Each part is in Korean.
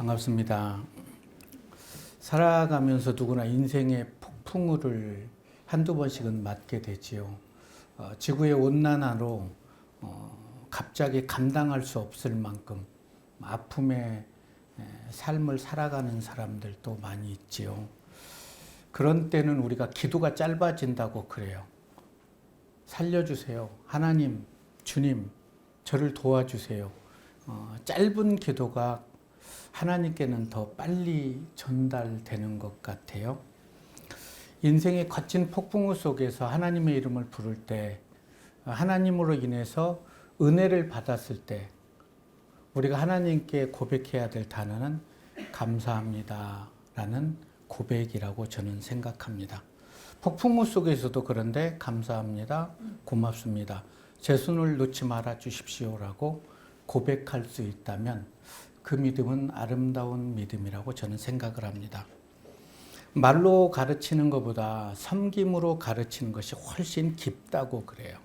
반갑습니다. 살아가면서 누구나 인생의 폭풍우를 한두 번씩은 맞게 되지요. 지구의 온난화로 갑자기 감당할 수 없을 만큼 아픔의 삶을 살아가는 사람들도 많이 있지요. 그런 때는 우리가 기도가 짧아진다고 그래요. 살려주세요. 하나님, 주님, 저를 도와주세요. 짧은 기도가 하나님께는 더 빨리 전달되는 것 같아요. 인생의 거친 폭풍우 속에서 하나님의 이름을 부를 때, 하나님으로 인해서 은혜를 받았을 때 우리가 하나님께 고백해야 될 단어는 감사합니다 라는 고백이라고 저는 생각합니다. 폭풍우 속에서도 그런데 감사합니다, 고맙습니다, 제 손을 놓지 말아 주십시오라고 고백할 수 있다면 그 믿음은 아름다운 믿음이라고 저는 생각을 합니다. 말로 가르치는 것보다 섬김으로 가르치는 것이 훨씬 깊다고 그래요.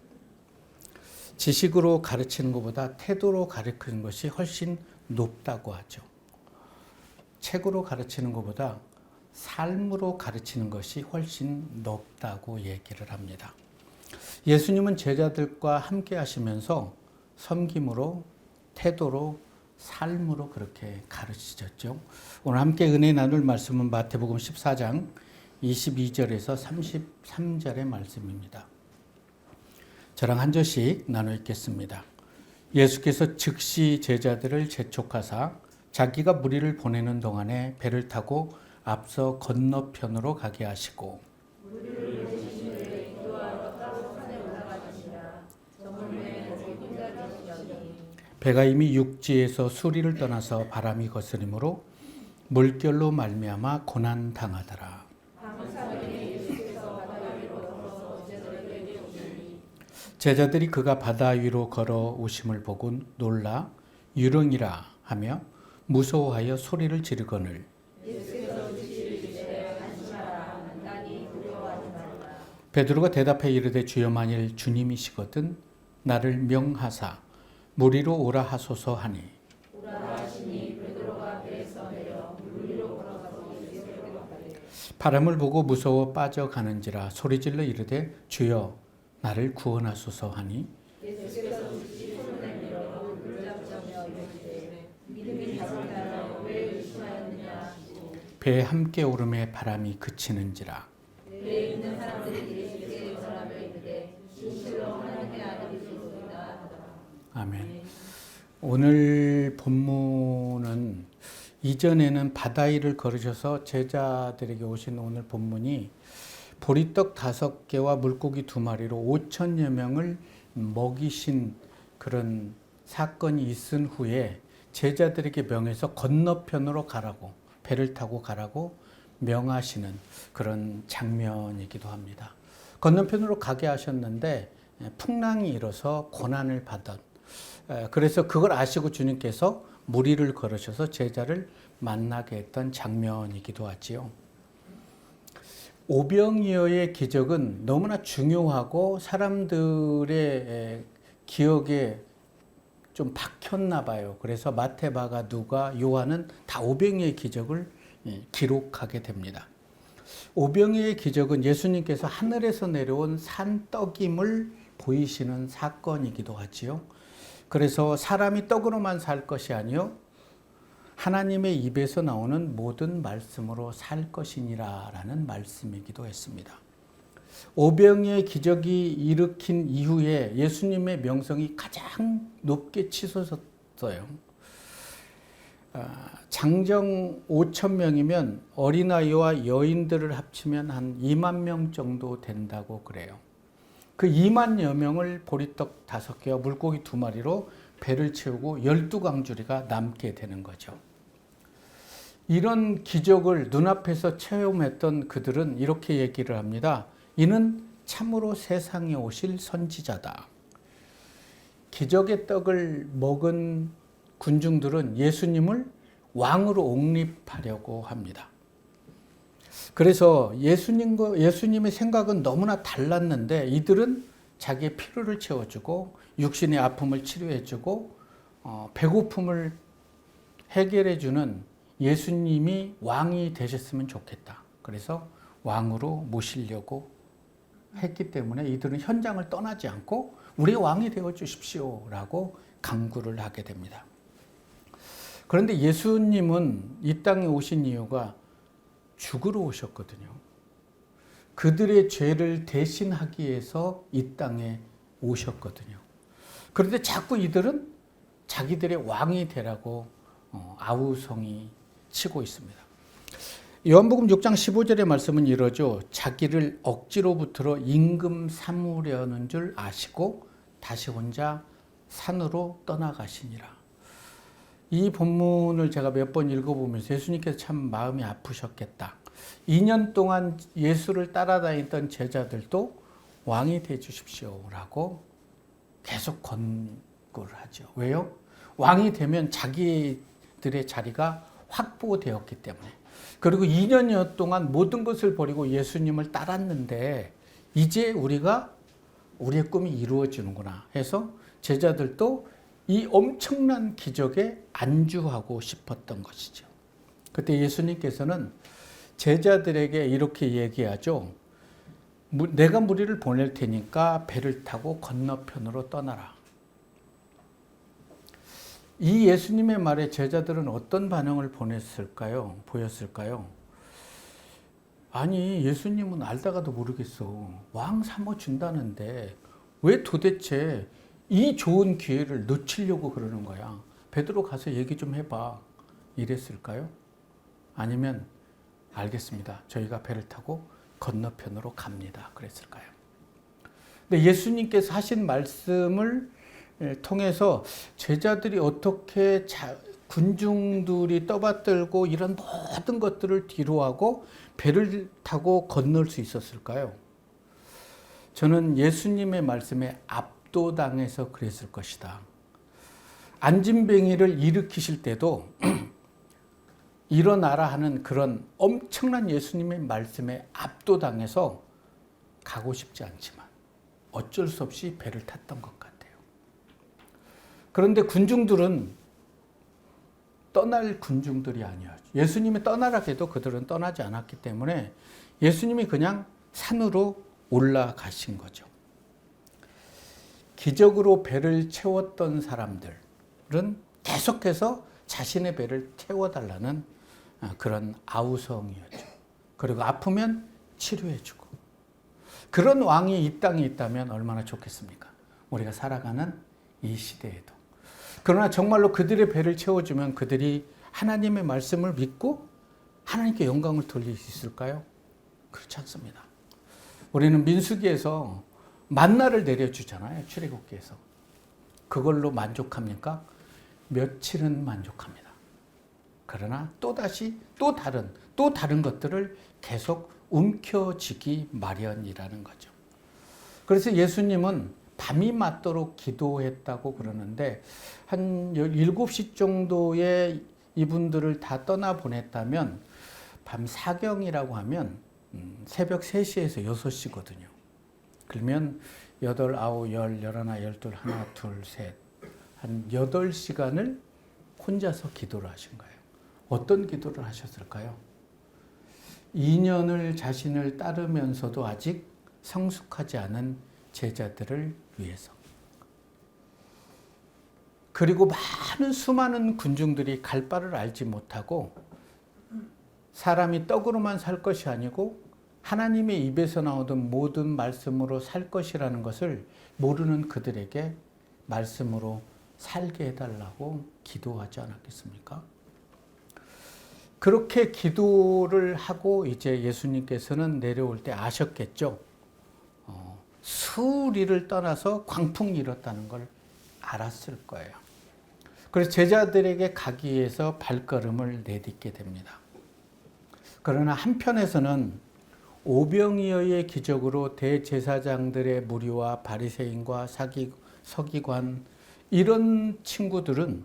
지식으로 가르치는 것보다 태도로 가르치는 것이 훨씬 높다고 하죠. 책으로 가르치는 것보다 삶으로 가르치는 것이 훨씬 높다고 얘기를 합니다. 예수님은 제자들과 함께 하시면서 섬김으로, 태도로, 삶으로 그렇게 가르치셨죠. 오늘 함께 은혜 나눌 말씀은 마태복음 14장 22절에서 33절의 말씀입니다. 저랑 한 절씩 나눠 읽겠습니다. 예수께서 즉시 제자들을 재촉하사 자기가 무리를 보내는 동안에 배를 타고 앞서 건너편으로 가게 하시고 배가 이미 육지에서 수리를 떠나서 바람이 거스리므로 물결로 말미암아 고난 당하더라. 제자들이 그가 바다 위로 걸어 오심을 보고 놀라 유령이라 하며 무서워하여 소리를 지르거늘 베드로가 대답해 이르되 주여 만일 주님이시거든 나를 명하사 무리로 오라 하소서 하니 바람을 보고 무서워 빠져가는지라 소리질러 이르되 주여 나를 구원하소서 하니 배에 함께 오름에 바람이 그치는지라. 아멘. 오늘 본문은 이전에는 바다 위를 걸으셔서 제자들에게 오신 오늘 본문이 보리떡 5개와 물고기 2마리로 5천여 명을 먹이신 그런 사건이 있은 후에 제자들에게 명해서 건너편으로 가라고, 배를 타고 가라고 명하시는 그런 장면이기도 합니다. 건너편으로 가게 하셨는데 풍랑이 일어서 고난을 받은, 그래서 그걸 아시고 주님께서 무리를 걸으셔서 제자를 만나게 했던 장면이기도 하지요. 오병이어의 기적은 너무나 중요하고 사람들의 기억에 좀 박혔나 봐요. 그래서 마태, 마가, 누가, 요한은 다 오병이어의 기적을 기록하게 됩니다. 오병이어의 기적은 예수님께서 하늘에서 내려온 산떡임을 보이시는 사건이기도 하지요. 그래서 사람이 떡으로만 살 것이 아니요 하나님의 입에서 나오는 모든 말씀으로 살 것이니라 라는 말씀이기도 했습니다. 오병이어의 기적이 일으킨 이후에 예수님의 명성이 가장 높게 치솟았어요. 장정 5천 명이면 어린아이와 여인들을 합치면 한 2만 명 정도 된다고 그래요. 그 2만여 명을 보리떡 5개와 물고기 2마리로 배를 채우고 12광주리가 남게 되는 거죠. 이런 기적을 눈앞에서 체험했던 그들은 이렇게 얘기를 합니다. 이는 참으로 세상에 오실 선지자다. 기적의 떡을 먹은 군중들은 예수님을 왕으로 옹립하려고 합니다. 그래서 예수님의 생각은 너무나 달랐는데 이들은 자기의 필요를 채워주고 육신의 아픔을 치료해주고 배고픔을 해결해주는 예수님이 왕이 되셨으면 좋겠다. 그래서 왕으로 모시려고 했기 때문에 이들은 현장을 떠나지 않고 우리 왕이 되어 주십시오라고 간구를 하게 됩니다. 그런데 예수님은 이 땅에 오신 이유가 죽으러 오셨거든요. 그들의 죄를 대신하기 위해서 이 땅에 오셨거든요. 그런데 자꾸 이들은 자기들의 왕이 되라고 아우성이 치고 있습니다. 요한복음 6장 15절의 말씀은 이러죠. 자기를 억지로 붙들어 임금 삼으려는 줄 아시고 다시 혼자 산으로 떠나가시니라. 이 본문을 제가 몇 번 읽어보면서 예수님께서 참 마음이 아프셨겠다. 2년 동안 예수를 따라다녔던 제자들도 왕이 돼 주십시오라고 계속 권고를 하죠. 왜요? 왕이 되면 자기들의 자리가 확보되었기 때문에. 그리고 2년여 동안 모든 것을 버리고 예수님을 따랐는데 이제 우리의 꿈이 이루어지는구나 해서 제자들도 이 엄청난 기적에 안주하고 싶었던 것이죠. 그때 예수님께서는 제자들에게 이렇게 얘기하죠. 내가 무리를 보낼 테니까 배를 타고 건너편으로 떠나라. 이 예수님의 말에 제자들은 어떤 반응을 보였을까요? 아니, 예수님은 알다가도 모르겠어. 왕 삼아준다는데 왜 도대체 이 좋은 기회를 놓치려고 그러는 거야? 베드로 가서 얘기 좀 해봐. 이랬을까요? 아니면 알겠습니다. 저희가 배를 타고 건너편으로 갑니다. 그랬을까요? 근데 예수님께서 하신 말씀을 통해서 제자들이 어떻게 군중들이 떠받들고 이런 모든 것들을 뒤로하고 배를 타고 건널 수 있었을까요? 저는 예수님의 말씀에 압도당해서 그랬을 것이다. 안진뱅이를 일으키실 때도 일어나라 하는 그런 엄청난 예수님의 말씀에 압도당해서 가고 싶지 않지만 어쩔 수 없이 배를 탔던 것 같아요. 그런데 군중들은 떠날 군중들이 아니에요. 예수님이 떠나라 해도 그들은 떠나지 않았기 때문에 예수님이 그냥 산으로 올라가신 거죠. 기적으로 배를 채웠던 사람들은 계속해서 자신의 배를 채워달라는 그런 아우성이었죠. 그리고 아프면 치료해주고. 그런 왕이 이 땅에 있다면 얼마나 좋겠습니까? 우리가 살아가는 이 시대에도. 그러나 정말로 그들의 배를 채워주면 그들이 하나님의 말씀을 믿고 하나님께 영광을 돌릴 수 있을까요? 그렇지 않습니다. 우리는 민수기에서 만나를 내려주잖아요. 출애굽기에서. 그걸로 만족합니까? 며칠은 만족합니다. 그러나 또다시 또 다른 것들을 계속 움켜쥐기 마련이라는 거죠. 그래서 예수님은 밤이 맞도록 기도했다고 그러는데 한 7시 정도에 이분들을 다 떠나보냈다면 밤 사경이라고 하면 새벽 3시에서 6시거든요. 그러면 8, 9, 10, 11, 12, 하나, 둘, 셋 한 8시간을 혼자서 기도를 하신 거예요. 어떤 기도를 하셨을까요? 2년을 자신을 따르면서도 아직 성숙하지 않은 제자들을 위해서. 그리고 수많은 군중들이 갈 바를 알지 못하고 사람이 떡으로만 살 것이 아니고 하나님의 입에서 나오던 모든 말씀으로 살 것이라는 것을 모르는 그들에게 말씀으로 살게 해달라고 기도하지 않았겠습니까? 그렇게 기도를 하고 이제 예수님께서는 내려올 때 아셨겠죠. 수리를 떠나서 광풍이 일었다는 걸 알았을 거예요. 그래서 제자들에게 가기 위해서 발걸음을 내딛게 됩니다. 그러나 한편에서는 오병이어의 기적으로 대제사장들의 무리와 바리새인과 서기관 이런 친구들은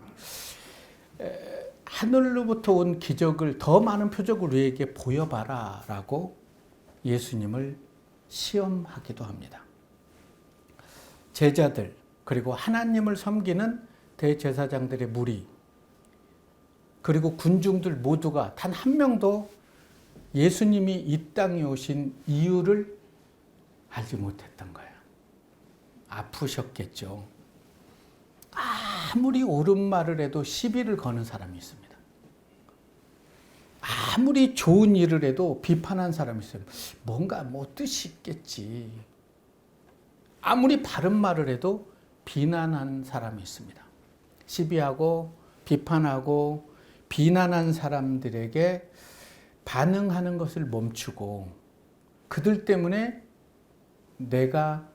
하늘로부터 온 기적을 더 많은 표적을 우리에게 보여봐라 라고 예수님을 시험하기도 합니다. 제자들 그리고 하나님을 섬기는 대제사장들의 무리 그리고 군중들 모두가 단 한 명도 예수님이 이 땅에 오신 이유를 알지 못했던 거예요. 아프셨겠죠. 아무리 옳은 말을 해도 시비를 거는 사람이 있습니다. 아무리 좋은 일을 해도 비판한 사람이 있어요. 뭔가 뭐 뜻이 있겠지. 아무리 바른 말을 해도 비난한 사람이 있습니다. 시비하고 비판하고 비난한 사람들에게 반응하는 것을 멈추고 그들 때문에 내가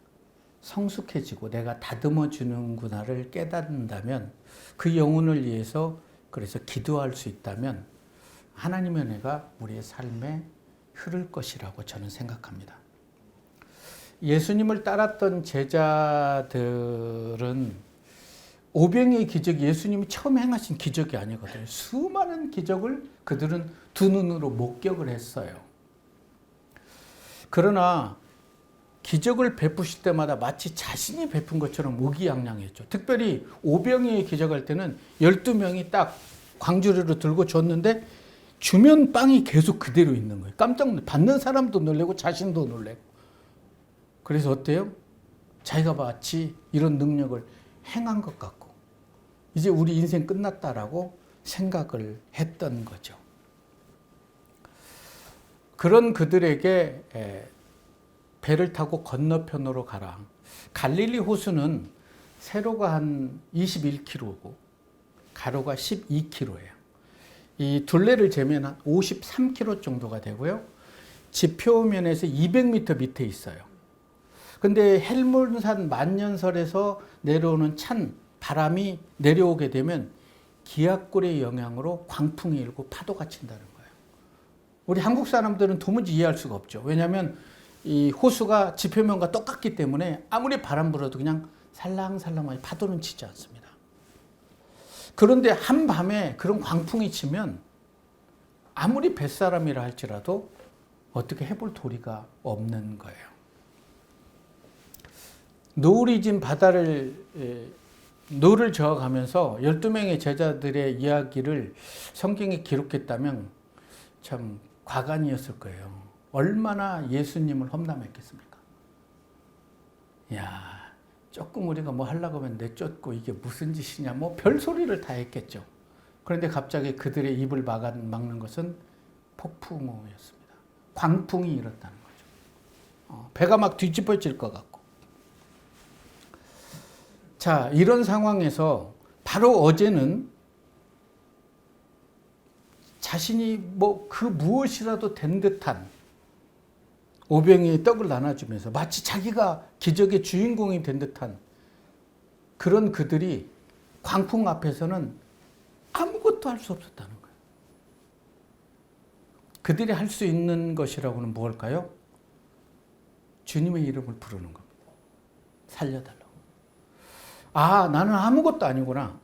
성숙해지고 내가 다듬어 주는구나를 깨닫는다면 그 영혼을 위해서 그래서 기도할 수 있다면 하나님의 은혜가 우리의 삶에 흐를 것이라고 저는 생각합니다. 예수님을 따랐던 제자들은 오병이의 기적이 예수님이 처음 행하신 기적이 아니거든요. 수많은 기적을 그들은 두 눈으로 목격을 했어요. 그러나 기적을 베푸실 때마다 마치 자신이 베푼 것처럼 의기양양했죠. 특별히 오병이의 기적할 때는 12명이 딱 광주리로 들고 줬는데 주면 빵이 계속 그대로 있는 거예요. 깜짝 놀래. 받는 사람도 놀래고 자신도 놀래고. 그래서 어때요? 자기가 마치 이런 능력을 행한 것 같고 이제 우리 인생 끝났다라고 생각을 했던 거죠. 그런 그들에게 배를 타고 건너편으로 가라. 갈릴리 호수는 세로가 한 21km고 가로가 12km예요. 이 둘레를 재면 한 53km 정도가 되고요. 지표면에서 200m 밑에 있어요. 근데 헬몬산 만년설에서 내려오는 찬 바람이 내려오게 되면 기압골의 영향으로 광풍이 일고 파도가 친다는 거예요. 우리 한국 사람들은 도무지 이해할 수가 없죠. 왜냐하면 이 호수가 지표면과 똑같기 때문에 아무리 바람 불어도 그냥 살랑살랑하게 파도는 치지 않습니다. 그런데 한밤에 그런 광풍이 치면 아무리 뱃사람이라 할지라도 어떻게 해볼 도리가 없는 거예요. 노을이 진 바다를 노를 저어가면서 12명의 제자들의 이야기를 성경에 기록했다면 참 과간이었을 거예요. 얼마나 예수님을 험담했겠습니까? 야, 조금 우리가 뭐 하려고 하면 내쫓고 이게 무슨 짓이냐 뭐 별소리를 다 했겠죠. 그런데 갑자기 그들의 입을 막는 것은 폭풍우였습니다. 광풍이 일었다는 거죠. 배가 막 뒤집어질 것 같고. 자, 이런 상황에서 바로 어제는 자신이 뭐 그 무엇이라도 된 듯한 오병이의 떡을 나눠주면서 마치 자기가 기적의 주인공이 된 듯한 그런 그들이 광풍 앞에서는 아무것도 할 수 없었다는 거예요. 그들이 할 수 있는 것이라고는 뭘까요? 주님의 이름을 부르는 겁니다. 살려달라고. 아, 나는 아무것도 아니구나.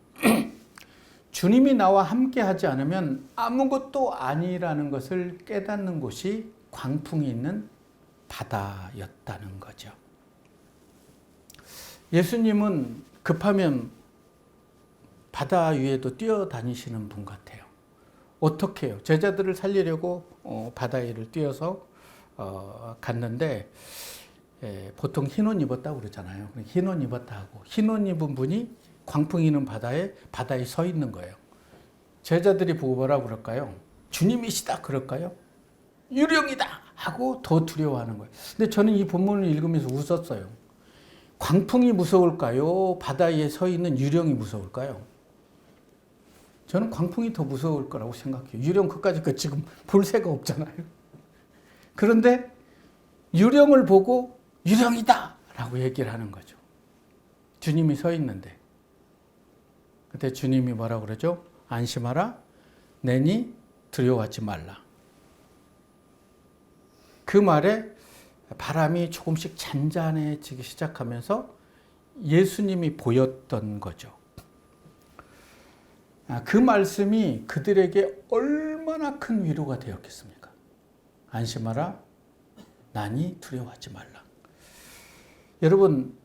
주님이 나와 함께 하지 않으면 아무것도 아니라는 것을 깨닫는 곳이 광풍이 있는 바다였다는 거죠. 예수님은 급하면 바다 위에도 뛰어다니시는 분 같아요. 어떻게 해요? 제자들을 살리려고 바다 위를 뛰어서 갔는데 보통 흰 옷 입었다고 그러잖아요. 흰 옷 입었다 하고 흰 옷 입은 분이 광풍이 있는 바다에 서 있는 거예요. 제자들이 보고 뭐라 그럴까요? 주님이시다 그럴까요? 유령이다 하고 더 두려워하는 거예요. 근데 저는 이 본문을 읽으면서 웃었어요. 광풍이 무서울까요? 바다에 서 있는 유령이 무서울까요? 저는 광풍이 더 무서울 거라고 생각해요. 유령 그까짓 거 지금 볼 새가 없잖아요. 그런데 유령을 보고 유령이다 라고 얘기를 하는 거죠. 주님이 서 있는데. 그때 주님이 뭐라고 그러죠? 안심하라. 내니 두려워하지 말라. 그 말에 바람이 조금씩 잔잔해지기 시작하면서 예수님이 보였던 거죠. 그 말씀이 그들에게 얼마나 큰 위로가 되었겠습니까? 안심하라. 나니 두려워하지 말라. 여러분,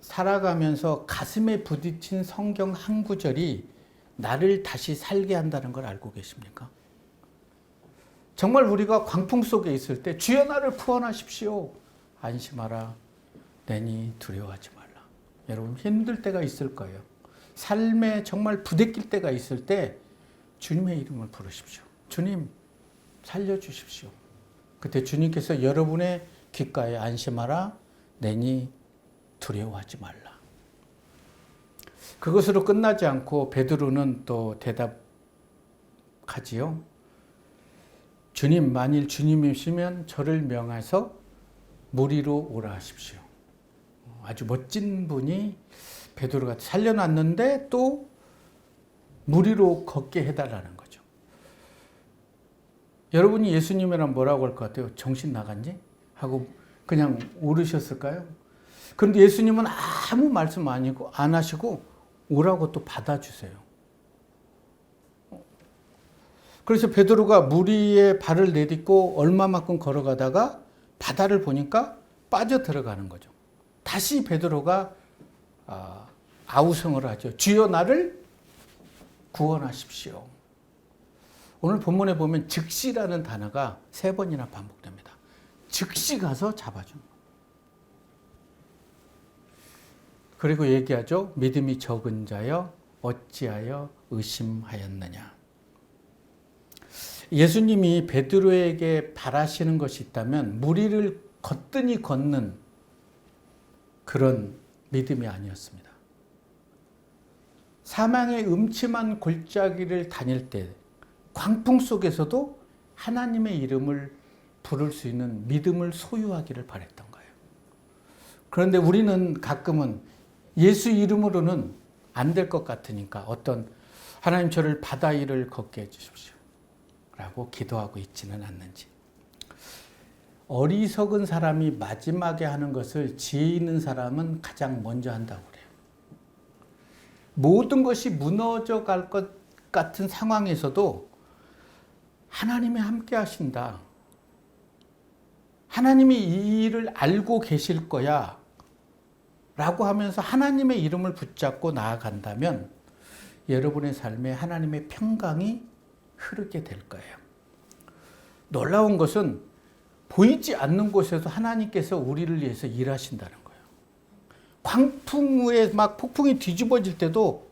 살아가면서 가슴에 부딪힌 성경 한 구절이 나를 다시 살게 한다는 걸 알고 계십니까? 정말 우리가 광풍 속에 있을 때 주여 나를 구원하십시오. 안심하라. 내니 두려워하지 말라. 여러분 힘들 때가 있을 거예요. 삶에 정말 부대낄 때가 있을 때 주님의 이름을 부르십시오. 주님 살려주십시오. 그때 주님께서 여러분의 귓가에 안심하라. 내니 두려워하지 말라. 그것으로 끝나지 않고 베드로는 또 대답하지요. 주님, 만일 주님이시면 저를 명하서 물 위로 오라 하십시오. 아주 멋진 분이 베드로가 살려놨는데 또 물 위로 걷게 해달라는 거죠. 여러분이 예수님이란 뭐라고 할 것 같아요? 정신 나갔니? 하고 그냥 오르셨을까요? 그런데 예수님은 아무 말씀 안 하시고 오라고 또 받아주세요. 그래서 베드로가 물 위에 발을 내딛고 얼마만큼 걸어가다가 바다를 보니까 빠져 들어가는 거죠. 다시 베드로가 아우성을 하죠. 주여 나를 구원하십시오. 오늘 본문에 보면 즉시라는 단어가 3번이나 반복됩니다. 즉시 가서 잡아준 거예요. 그리고 얘기하죠. 믿음이 적은 자여 어찌하여 의심하였느냐. 예수님이 베드로에게 바라시는 것이 있다면 물 위를 거뜬히 걷는 그런 믿음이 아니었습니다. 사망의 음침한 골짜기를 다닐 때 광풍 속에서도 하나님의 이름을 부를 수 있는 믿음을 소유하기를 바랬던 거예요. 그런데 우리는 가끔은 예수 이름으로는 안 될 것 같으니까 어떤 하나님 저를 바다 위를 걷게 해주십시오 라고 기도하고 있지는 않는지. 어리석은 사람이 마지막에 하는 것을 지혜 있는 사람은 가장 먼저 한다고 그래요. 모든 것이 무너져 갈 것 같은 상황에서도 하나님이 함께 하신다. 하나님이 이 일을 알고 계실 거야 라고 하면서 하나님의 이름을 붙잡고 나아간다면 여러분의 삶에 하나님의 평강이 흐르게 될 거예요. 놀라운 것은 보이지 않는 곳에서 하나님께서 우리를 위해서 일하신다는 거예요. 광풍 후에 막 폭풍이 뒤집어질 때도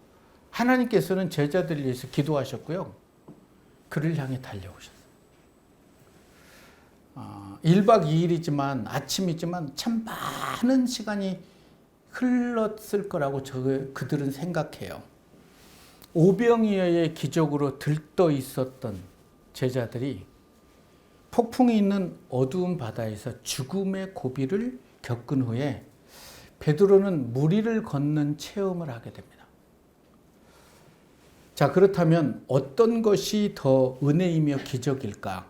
하나님께서는 제자들을 위해서 기도하셨고요. 그를 향해 달려오셨어요. 1박 2일이지만 아침이지만 참 많은 시간이 흘렀을 거라고 그들은 생각해요. 오병이어의 기적으로 들떠 있었던 제자들이 폭풍이 있는 어두운 바다에서 죽음의 고비를 겪은 후에 베드로는 물 위를 걷는 체험을 하게 됩니다. 자, 그렇다면 어떤 것이 더 은혜이며 기적일까?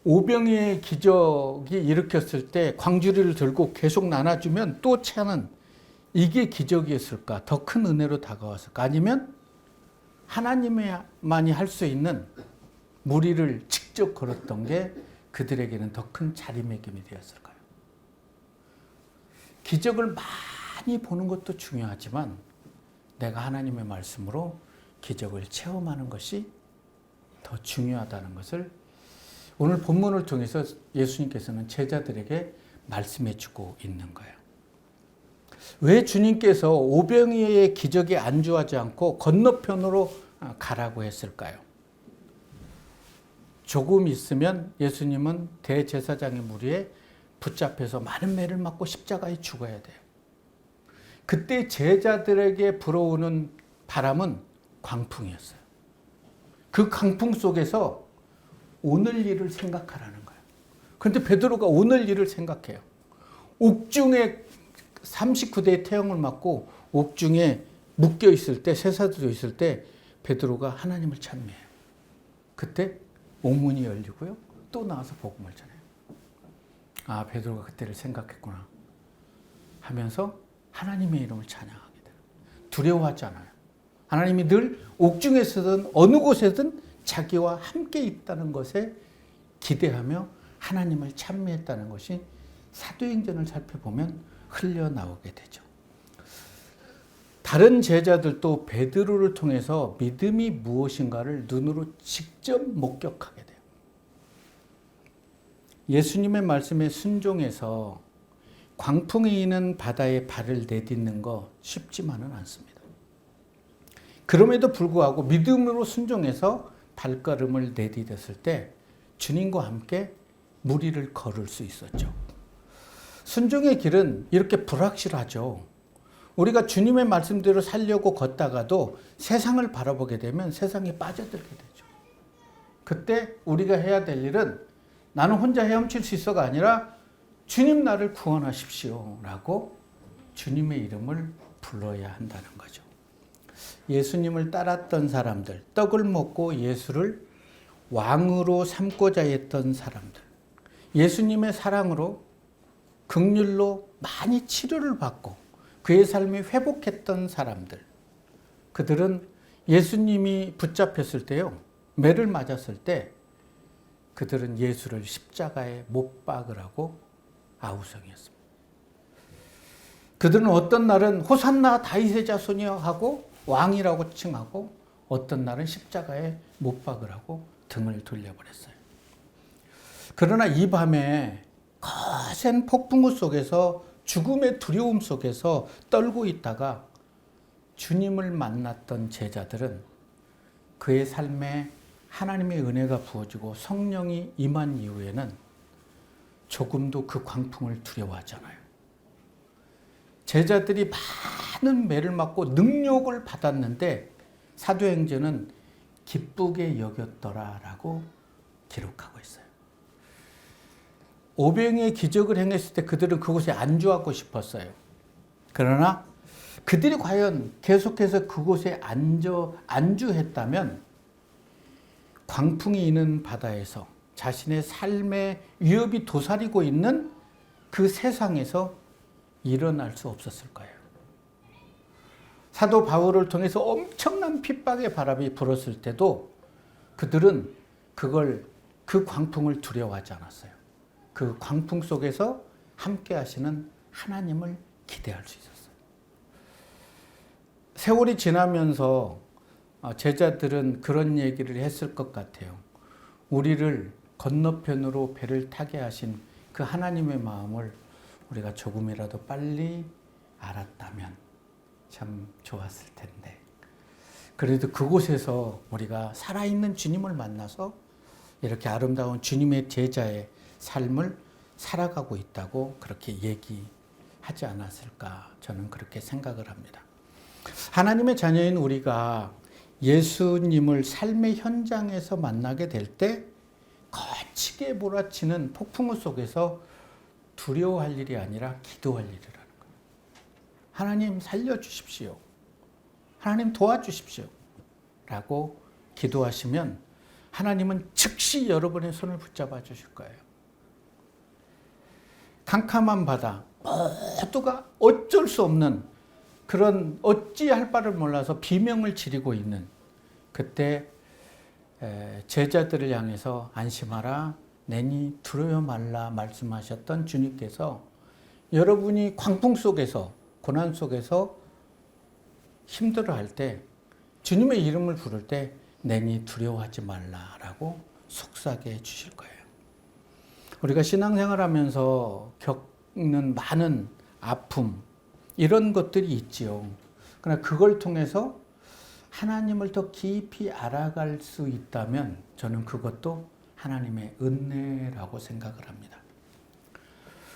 오병이의 기적이 일으켰을 때 광주리를 들고 계속 나눠주면 또 차는 이게 기적이었을까? 더 큰 은혜로 다가왔을까? 아니면 하나님만이 할 수 있는 물 위를 직접 걸었던 게 그들에게는 더 큰 자리매김이 되었을까요? 기적을 많이 보는 것도 중요하지만 내가 하나님의 말씀으로 기적을 체험하는 것이 더 중요하다는 것을 오늘 본문을 통해서 예수님께서는 제자들에게 말씀해 주고 있는 거예요. 왜 주님께서 오병이어의 기적에 안주하지 않고 건너편으로 가라고 했을까요? 조금 있으면 예수님은 대제사장의 무리에 붙잡혀서 많은 매를 맞고 십자가에 죽어야 돼요. 그때 제자들에게 불어오는 바람은 광풍이었어요. 그 광풍 속에서 오늘 일을 생각하라는 거예요. 그런데 베드로가 오늘 일을 생각해요. 옥중에 39대의 태형을 맞고 옥중에 묶여 있을 때, 쇠사슬로 있을 때 베드로가 하나님을 찬미해요. 그때 옥문이 열리고요. 또 나와서 복음을 전해요. 아, 베드로가 그때를 생각했구나 하면서 하나님의 이름을 찬양하게 돼요. 두려워하지 않아요. 하나님이 늘 옥중에서든 어느 곳에든 자기와 함께 있다는 것에 기대하며 하나님을 찬미했다는 것이 사도행전을 살펴보면 흘러나오게 되죠. 다른 제자들도 베드로를 통해서 믿음이 무엇인가를 눈으로 직접 목격하게 돼요. 예수님의 말씀에 순종해서 광풍이 있는 바다에 발을 내딛는 거 쉽지만은 않습니다. 그럼에도 불구하고 믿음으로 순종해서 발걸음을 내디뎠을 때 주님과 함께 무리를 걸을 수 있었죠. 순종의 길은 이렇게 불확실하죠. 우리가 주님의 말씀대로 살려고 걷다가도 세상을 바라보게 되면 세상에 빠져들게 되죠. 그때 우리가 해야 될 일은 나는 혼자 헤엄칠 수 있어가 아니라 주님 나를 구원하십시오 라고 주님의 이름을 불러야 한다는 거죠. 예수님을 따랐던 사람들, 떡을 먹고 예수를 왕으로 삼고자 했던 사람들, 예수님의 사랑으로 긍휼로 많이 치료를 받고 그의 삶이 회복했던 사람들, 그들은 예수님이 붙잡혔을 때요, 매를 맞았을 때 그들은 예수를 십자가에 못 박으라고 아우성이었습니다. 그들은 어떤 날은 호산나 다윗의 자손이여 하고 왕이라고 칭하고 어떤 날은 십자가에 못 박으라고 등을 돌려버렸어요. 그러나 이 밤에 거센 폭풍우 속에서 죽음의 두려움 속에서 떨고 있다가 주님을 만났던 제자들은 그의 삶에 하나님의 은혜가 부어지고 성령이 임한 이후에는 조금도 그 광풍을 두려워하잖아요. 제자들이 많은 매를 맞고 능욕을 받았는데 사도행전은 기쁘게 여겼더라라고 기록하고 있어요. 오병이의 기적을 행했을 때 그들은 그곳에 안주하고 싶었어요. 그러나 그들이 과연 계속해서 그곳에 안주했다면 광풍이 있는 바다에서 자신의 삶의 위협이 도사리고 있는 그 세상에서 일어날 수 없었을 거예요. 사도 바울을 통해서 엄청난 핍박의 바람이 불었을 때도 그들은 그 광풍을 두려워하지 않았어요. 그 광풍 속에서 함께 하시는 하나님을 기대할 수 있었어요. 세월이 지나면서 제자들은 그런 얘기를 했을 것 같아요. 우리를 건너편으로 배를 타게 하신 그 하나님의 마음을 우리가 조금이라도 빨리 알았다면 참 좋았을 텐데. 그래도 그곳에서 우리가 살아있는 주님을 만나서 이렇게 아름다운 주님의 제자의 삶을 살아가고 있다고 그렇게 얘기하지 않았을까, 저는 그렇게 생각을 합니다. 하나님의 자녀인 우리가 예수님을 삶의 현장에서 만나게 될 때 거치게 몰아치는 폭풍우 속에서 두려워할 일이 아니라 기도할 일이라는 거예요. 하나님 살려주십시오. 하나님 도와주십시오. 라고 기도하시면 하나님은 즉시 여러분의 손을 붙잡아 주실 거예요. 캄캄한 바다, 모두가 어쩔 수 없는 그런 어찌할 바를 몰라서 비명을 지르고 있는 그때 제자들을 향해서 안심하라, 내니 두려워 말라 말씀하셨던 주님께서 여러분이 광풍 속에서, 고난 속에서 힘들어할 때 주님의 이름을 부를 때 내니 두려워하지 말라라고 속삭여 주실 거예요. 우리가 신앙생활하면서 겪는 많은 아픔, 이런 것들이 있지요. 그러나 그걸 통해서 하나님을 더 깊이 알아갈 수 있다면 저는 그것도 하나님의 은혜라고 생각을 합니다.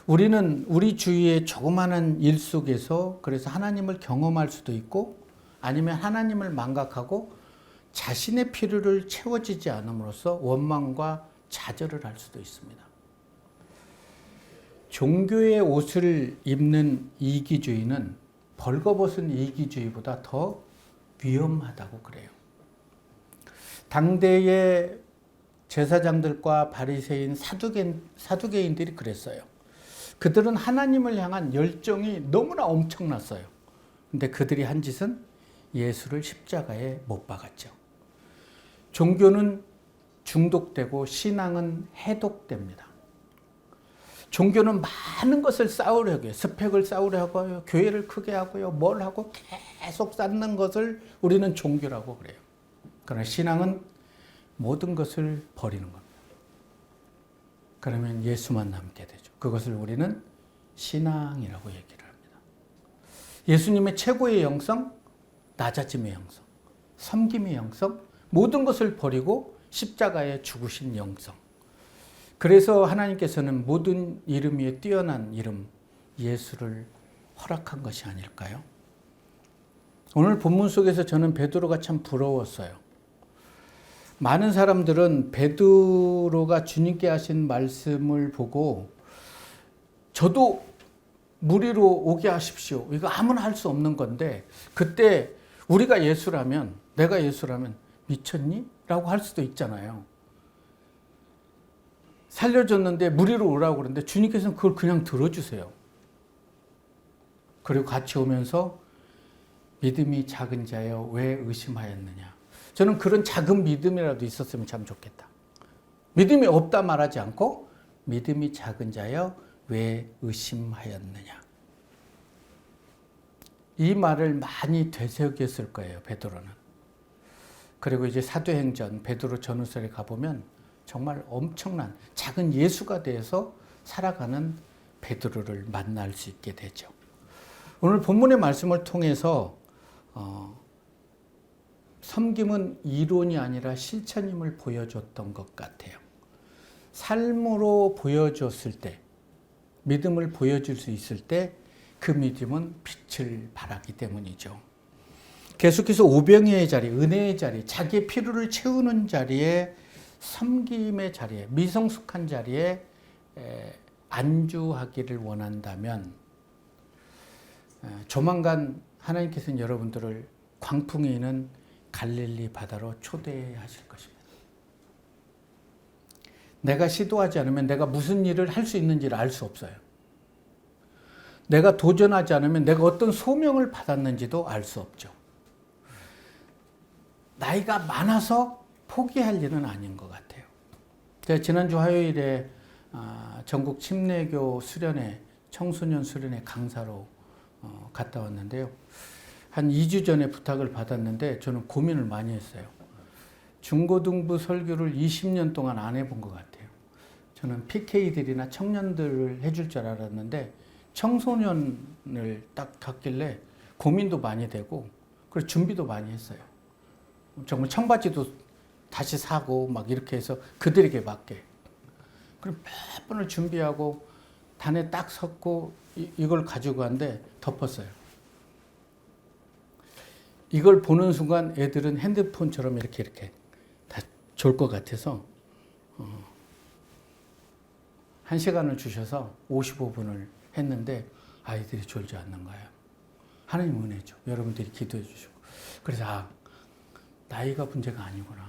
우리는 우리 주위의 조그마한 일 속에서 그래서 하나님을 경험할 수도 있고 아니면 하나님을 망각하고 자신의 필요를 채워지지 않음으로써 원망과 좌절을 할 수도 있습니다. 종교의 옷을 입는 이기주의는 벌거벗은 이기주의보다 더 위험하다고 그래요. 당대의 제사장들과 바리새인 사두개인들이 그랬어요. 그들은 하나님을 향한 열정이 너무나 엄청났어요. 근데 그들이 한 짓은 예수를 십자가에 못 박았죠. 종교는 중독되고 신앙은 해독됩니다. 종교는 많은 것을 쌓으려고 해요. 스펙을 쌓으려고 해요. 교회를 크게 하고요. 뭘 하고 계속 쌓는 것을 우리는 종교라고 그래요. 그러나 신앙은 모든 것을 버리는 겁니다. 그러면 예수만 남게 되죠. 그것을 우리는 신앙이라고 얘기를 합니다. 예수님의 최고의 영성, 낮아짐의 영성, 섬김의 영성, 모든 것을 버리고 십자가에 죽으신 영성. 그래서 하나님께서는 모든 이름 위에 뛰어난 이름 예수를 허락한 것이 아닐까요? 오늘 본문 속에서 저는 베드로가 참 부러웠어요. 많은 사람들은 베드로가 주님께 하신 말씀을 보고 저도 무리로 오게 하십시오. 이거 아무나 할 수 없는 건데 그때 우리가 예수라면, 내가 예수라면 미쳤니? 라고 할 수도 있잖아요. 살려줬는데 무리로 오라고 그러는데 주님께서는 그걸 그냥 들어주세요. 그리고 같이 오면서 믿음이 작은 자여 왜 의심하였느냐. 저는 그런 작은 믿음이라도 있었으면 참 좋겠다. 믿음이 없다 말하지 않고 믿음이 작은 자여 왜 의심하였느냐. 이 말을 많이 되새겼을 거예요, 베드로는. 그리고 이제 사도행전 베드로 전후설에 가보면 정말 엄청난 작은 예수가 되어서 살아가는 베드로를 만날 수 있게 되죠. 오늘 본문의 말씀을 통해서 섬김은 이론이 아니라 실천임을 보여줬던 것 같아요. 삶으로 보여줬을 때, 믿음을 보여줄 수 있을 때 그 믿음은 빛을 발하기 때문이죠. 계속해서 오병이의 자리, 은혜의 자리, 자기의 필요를 채우는 자리에, 섬김의 자리에, 미성숙한 자리에 안주하기를 원한다면 조만간 하나님께서는 여러분들을 광풍이 있는 갈릴리 바다로 초대하실 것입니다. 내가 시도하지 않으면 내가 무슨 일을 할 수 있는지를 알 수 없어요. 내가 도전하지 않으면 내가 어떤 소명을 받았는지도 알 수 없죠. 나이가 많아서 포기할 일은 아닌 것 같아요. 제가 지난주 화요일에 전국 침례교 수련회, 청소년 수련회 강사로 갔다 왔는데요. 한 2주 전에 부탁을 받았는데 저는 고민을 많이 했어요. 중고등부 설교를 20년 동안 안 해본 것 같아요. 저는 PK들이나 청년들을 해줄 줄 알았는데 청소년을 딱 갔길래 고민도 많이 되고 그리고 준비도 많이 했어요. 정말 청바지도 다시 사고 막 이렇게 해서 그들에게 맞게. 그럼 몇 번을 준비하고 단에 딱 섰고 이걸 가지고 갔는데 덮었어요. 이걸 보는 순간 애들은 핸드폰처럼 이렇게 다 졸 것 같아서 1시간을 주셔서 55분을 했는데 아이들이 졸지 않는 거예요. 하나님 은혜죠. 여러분들이 기도해 주시고. 그래서 나이가 문제가 아니구나.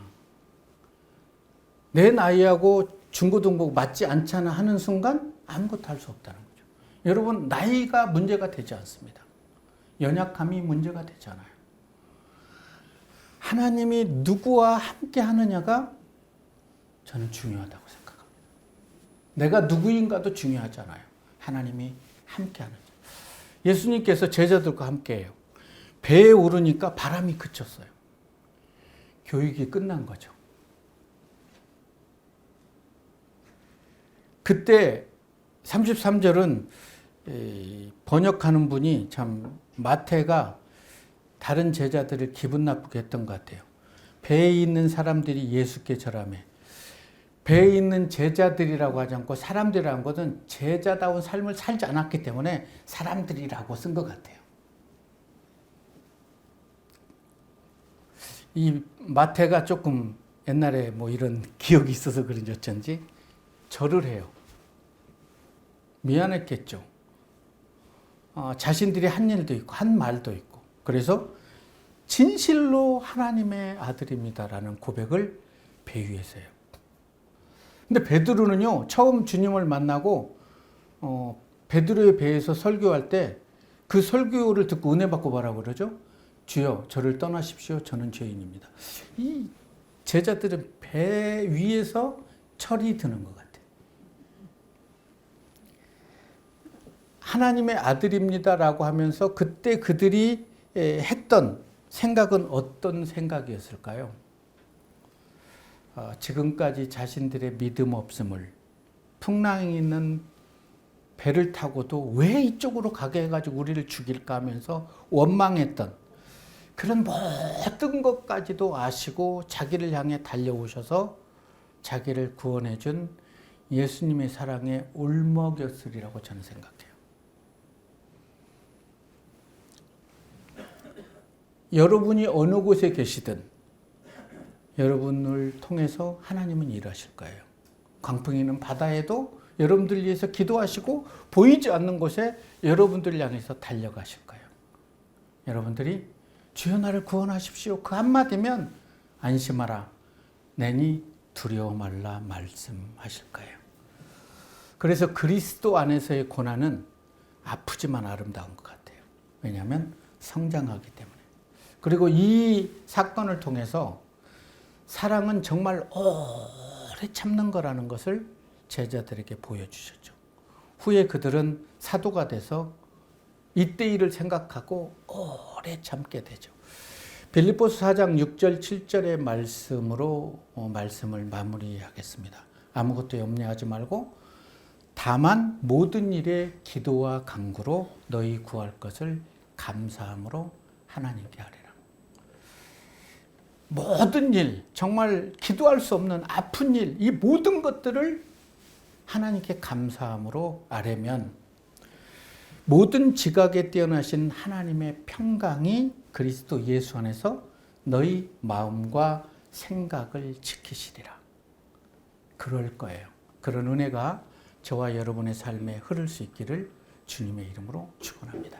내 나이하고 중고등부 맞지 않잖아 하는 순간 아무것도 할 수 없다는 거죠. 여러분 나이가 문제가 되지 않습니다. 연약함이 문제가 되잖아요. 하나님이 누구와 함께 하느냐가 저는 중요하다고 생각합니다. 내가 누구인가도 중요하잖아요. 하나님이 함께 하느냐. 예수님께서 제자들과 함께해요. 배에 오르니까 바람이 그쳤어요. 교육이 끝난 거죠. 그때 33절은 번역하는 분이 참 마태가 다른 제자들을 기분 나쁘게 했던 것 같아요. 배에 있는 사람들이 예수께 절하매. 배에 있는 제자들이라고 하지 않고 사람들이라는 것은 제자다운 삶을 살지 않았기 때문에 사람들이라고 쓴 것 같아요. 이 마태가 조금 옛날에 뭐 이런 기억이 있어서 그런지 어쩐지 절을 해요. 미안했겠죠. 자신들이 한 일도 있고 한 말도 있고 그래서 진실로 하나님의 아들입니다라는 고백을 배 위에서 해요. 근데 베드로는요 처음 주님을 만나고 베드로의 배에서 설교할 때 그 설교를 듣고 은혜 받고 뭐라고 그러죠? 주여 저를 떠나십시오. 저는 죄인입니다. 이 제자들은 배 위에서 철이 드는 것 같아요. 하나님의 아들입니다라고 하면서 그때 그들이 했던 생각은 어떤 생각이었을까요? 지금까지 자신들의 믿음 없음을 풍랑이 있는 배를 타고도 왜 이쪽으로 가게 해가지고 우리를 죽일까 하면서 원망했던 그런 모든 것까지도 아시고 자기를 향해 달려오셔서 자기를 구원해준 예수님의 사랑에 울먹였으리라고 저는 생각해요. 여러분이 어느 곳에 계시든 여러분을 통해서 하나님은 일하실 거예요. 광풍이 있는 바다에도 여러분들 위해서 기도하시고 보이지 않는 곳에 여러분들 향해서 달려가실 거예요. 여러분들이 주여 나를 구원하십시오. 그 한마디면 안심하라. 내니 두려워 말라 말씀하실 거예요. 그래서 그리스도 안에서의 고난은 아프지만 아름다운 것 같아요. 왜냐하면 성장하기 때문에. 그리고 이 사건을 통해서 사랑은 정말 오래 참는 거라는 것을 제자들에게 보여주셨죠. 후에 그들은 사도가 돼서 이때 일을 생각하고 오래 참게 되죠. 빌립보서 4장 6절 7절의 말씀으로 말씀을 마무리하겠습니다. 아무것도 염려하지 말고 다만 모든 일에 기도와 간구로 너희 구할 것을 감사함으로 하나님께 하리라. 모든 일, 정말 기도할 수 없는 아픈 일, 이 모든 것들을 하나님께 감사함으로 아뢰면 모든 지각에 뛰어나신 하나님의 평강이 그리스도 예수 안에서 너희 마음과 생각을 지키시리라. 그럴 거예요. 그런 은혜가 저와 여러분의 삶에 흐를 수 있기를 주님의 이름으로 축원합니다.